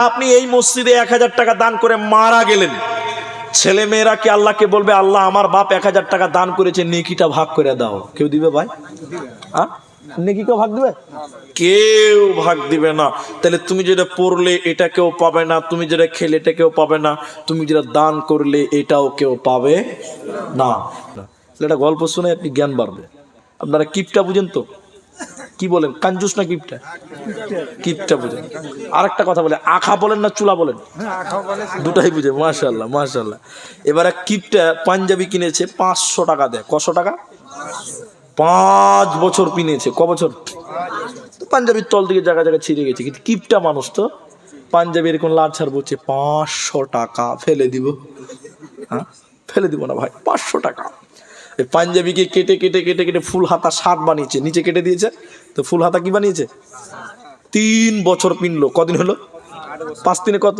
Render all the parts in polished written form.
আপনি এই মসজিদে 1000 টাকা দান করে মারা গেলেন, ছেলে মেয়েরা কি আল্লাহকে বলবে আল্লাহ আমার বাপ 1000 টাকা দান করেছে, নেকিটা ভাগ করে দাও? কেউ দিবে ভাই? নেকি কেউ ভাগ দিবে? কেউ ভাগ দিবে না। তাহলে তুমি যেটা পড়লে এটা কেউ পাবে না, তুমি যেটা খেলে এটা কেউ পাবে না, তুমি যেটা দান করলে এটাও কেউ পাবে না। এটা গল্প শুনে আপনি জ্ঞান বাড়বে। আপনারা কিপটা বুঝেন তো? কি বলেন, কাঞ্জুস না কিপটা? কিপটা বুঝেন। আর একটা কথা বলে, আখা বলেন না চুলা বলেন? দুটাই বুঝে। মাশাআল্লাহ মাশাআল্লাহ। এবারে কিপটা পাঞ্জাবি কিনেছে 500 টাকা দেয়। কশো টাকা? 5 বছর কিনেছে। ক বছর? পাঞ্জাবির তল দিকে জায়গা জায়গা ছিঁড়ে গেছে, কিন্তু কিপটা মানুষ তো পাঞ্জাবি এরকম লাল ছাড় বলছে 500 টাকা ফেলে দিব। হ্যাঁ, ফেলে দিব না ভাই, 500 টাকা। পাঞ্জাবিকে কেটে কেটে কেটে কেটে ফুল হাতা শার্ট বানিয়েছে, নিচে কেটে দিয়েছে, তো ফুল হাতা কি বানিয়েছে? 3 বছর পিনলো। কদিন হলো? 5 দিনে কত?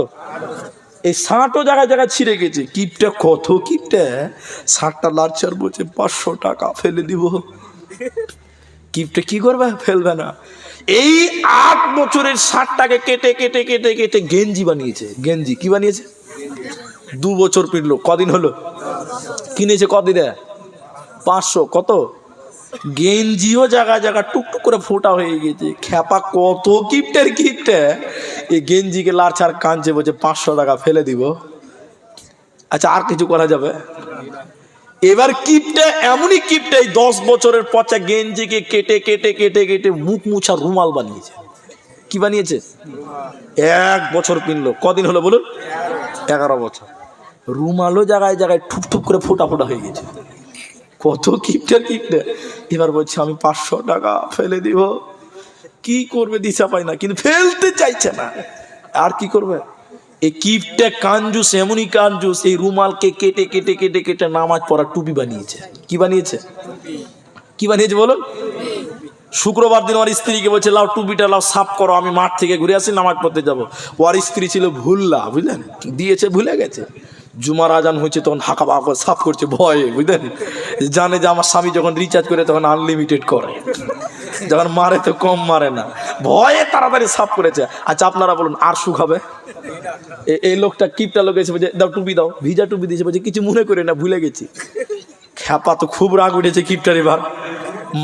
এই শার্টও জায়গায় জায়গায় ছিঁড়ে গেছে। কিপটা কত কিপটা, শার্টটা লাচ্ছার বলছে 500 টাকা ফেলে দিব। কিপটা কি করবে? ফেলবে না। এই 8 বছরের শার্টটাকে কেটে কেটে কেটে কেটে গেঞ্জি বানিয়েছে। গেঞ্জি কি বানিয়েছে? 2 বছর পিনলো। কদিন হলো? কিনেছে কদিনে? 500। কত? গেঞ্জিও জায়গা জায়গা টুকটুক করে ফোটা হয়ে গেছে। খ্যাপা কত কিপটের কিপটে, এই গেঞ্জিকে লাড়ছাড় কাঁদছে, বলছে 500 টাকা ফেলে দিব। আচ্ছা, আর কিছু করা যাবে? এবার কিপটে এমনই কিপটে 10 বছরের পচা গেঞ্জিকে কেটে কেটে কেটে কেটে মুখ মুছা রুমাল বানিয়েছে। কি বানিয়েছে? 1 বছর পিনলো। কদিন হলো বলুন? 11 বছর। রুমালও জায়গায় জায়গায় ঠুকঠুক করে ফোটা ফোটা হয়ে গেছে। কত কিপটে কিপটে। এবার বলছে আমি 500 টাকা ফেলে দিব। কি করবে দিশা পায় না, কিন্তু ফেলতে চাইছে না। আর কি করবে? এই কিপটে কাঞ্জুস, এমনই কাঞ্জুস, এই রুমালকে কেটে কেটে কেটে কেটে নামাজ পড়া টুপি বানিয়েছে। কি বানিয়েছে? কি বানিয়েছে বলুন? শুক্রবার দিন ওর স্ত্রীকে বলছে লাও টুপিটা লাও, সাফ করো, আমি মাঠ থেকে ঘুরে আসি, নামাজ পড়তে যাবো। ওর স্ত্রী ছিল ভুল্লা, বুঝলেন, দিয়েছে ভুলে গেছে। জুমার আজান হয়েছে তখন হাঁকা বাঁকা সাফ করছে ভয়ে, বুঝলেন, জানে যে আমার স্বামী যখন রিচার্জ করে তখন আনলিমিটেড করে, যখন মারে তো কম মারে না, ভয়ে তাড়াতাড়ি সাফ করেছে। আচ্ছা আপনারা বলুন, আর সুখ হবে? এই লোকটা কিপটা লোক এসে বলছে দাও টুপি দাও, ভিজা টুপি দিয়েছে, বলছে কিছু মনে করে না, ভুলে গেছি। খ্যাপা তো খুব রাগ উঠেছে কিপটার, এবার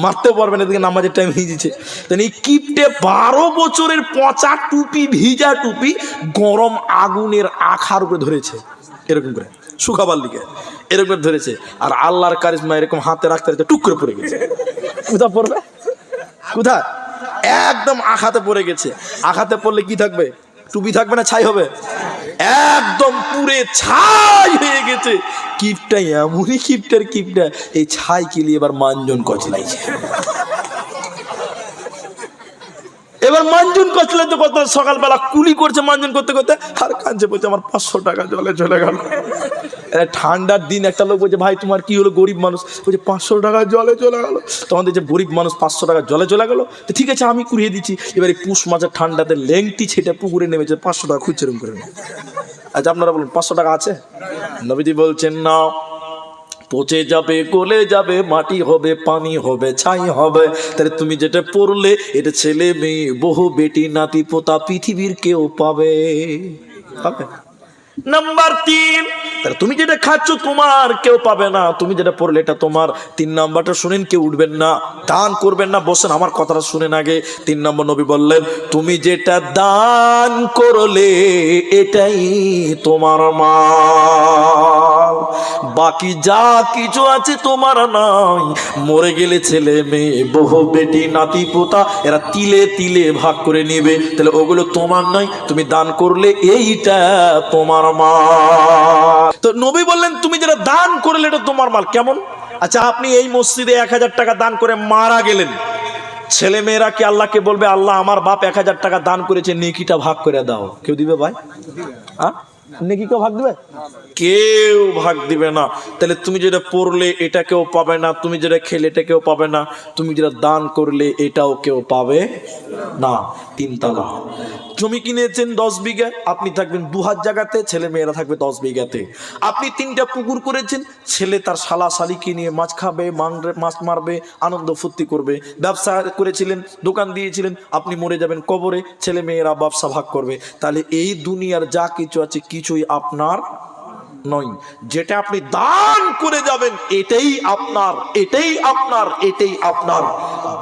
মারতেও পারবে না, এদিকে নামাজের টাইম হয়ে যাচ্ছে। তাই এই কিপটে 12 বছরের পচা টুপি, ভিজা টুপি গরম আগুনের আখার উপরে ধরেছে, এরকম করে শুকাবার লিগে এরকম করে ধরেছে। আর আল্লাহর কারিশমা এরকম হাতে রাখতে রাখতে টুক করে পড়ে গেছে। কোথা পড়বে? কোথা? একদম আখাতে পড়ে গেছে। আখাতে পড়লে কি থাকবে? টুপি থাকবে না, ছাই হবে? একদম পুরে ছাই হয়ে গেছে। কিপটা এমনই কিপটার কিপটা, এই ছাই কিলি এবার মানজন কচলাইছে। এবার মানজন কচলে তো কত সকালবেলা কুলি করছে, মানজন করতে করতে আর কাঁদছে, বলছে আমার 500 টাকা জলে চলে গেল। ঠান্ডার দিন একটা লোক বলছে ভাই তোমার কি হলো? গরিব মানুষ, বলছে 500 টাকা জলে চলে গেল। তখন দেখছে গরিব মানুষ 500 টাকা জলে চলে গেল, তো ঠিক আছে আমি কুড়িয়ে দিচ্ছি। এবার এই পুষ মাছের ঠান্ডাতে লেংটি ছেটে পুকুরে নেমেছে, 500 টাকা খুঁজছে এরকম করে। আচ্ছা আপনারা বলুন 500 টাকা আছে? নবীজি বলছেন না, পচে যাবে, গলে যাবে, মাটি হবে, পানি হবে, ছাই হবে। তাহলে তুমি যেটা পড়লে এটা ছেলে মেয়ে বহু বেটি নাতি পোতা পৃথিবীর কেউ পাবে? নাম্বার 3, তাহলে তুমি যেটা খাচ্ছ তোমার, কেউ পাবে না। তুমি যেটা পড়লে এটা তোমার। 3 নাম্বারটা শুনেন, কেউ উঠবেন না, দান করবেন না, বসেন, আমার কথাটা শুনেন আগে। 3 নম্বর নবী বললেন তুমি যেটা দান করলে এটাই তোমার মাল, বাকি যা কিছু আছে তোমার নাই। মরে গেলে ছেলে মেয়ে বহু বেটি নাতি পোতা এরা তিলে তিলে ভাগ করে নেবে, তাহলে ওগুলো তোমার নয়, তুমি দান করলে এইটা তোমার মাল। তো নবী বললেন তুমি যেটা দান করলে এটা তোমার মাল। কেমন? আচ্ছা আপনি এই মসজিদে 1000 টাকা দান করে মারা গেলেন, ছেলে মেয়েরা কি আল্লাহকে বলবে আল্লাহ আমার বাপ 1000 টাকা দান করেছে, নেকিটা ভাগ করে দাও? কেউ দিবে ভাই? নেকি কেউ ভাগ দিবে? কেউ ভাগ দিবে না। তাহলে তুমি যেটা পড়লে এটা কেউ পাবে না, তুমি যেটা খেলে এটা কেউ পাবে না, তুমি যেটা দান করলে এটাও কেউ পাবে না। 3 তালা। জমি কিনেছেন 10 বিঘা, আপনি থাকবেন 2 হাত জায়গাতে, ছেলে মেয়েরা থাকবে 10 বিঘাতে। আপনি 3টা পুকুর করেছেন, ছেলে তার শালা শালিকে নিয়ে মাছ খাবে, মাছ মারবে, আনন্দ ফুর্তি করবে। ব্যবসা করেছিলেন, দোকান দিয়েছিলেন, আপনি মরে যাবেন কবরে, ছেলে মেয়েরা ব্যবসা ভাগ করবে। তাহলে এই দুনিয়ার যা কিছু আছে কিছুই আপনার নয়। যেটা আপনি দান করে যাবেন এটাই আপনার, এটাই আপনার, এটাই আপনার,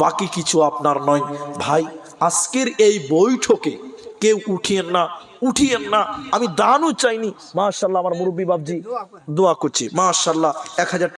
বাকি কিছু আপনার নয়। ভাই আজকের এই বৈঠকে কেউ উঠিয়েন না, উঠিয়েন না। আমি দানও চাইনি, মাশাআল্লাহ আমার মুরব্বী বাপজি দোয়া করছি, মাশাআল্লাহ 1000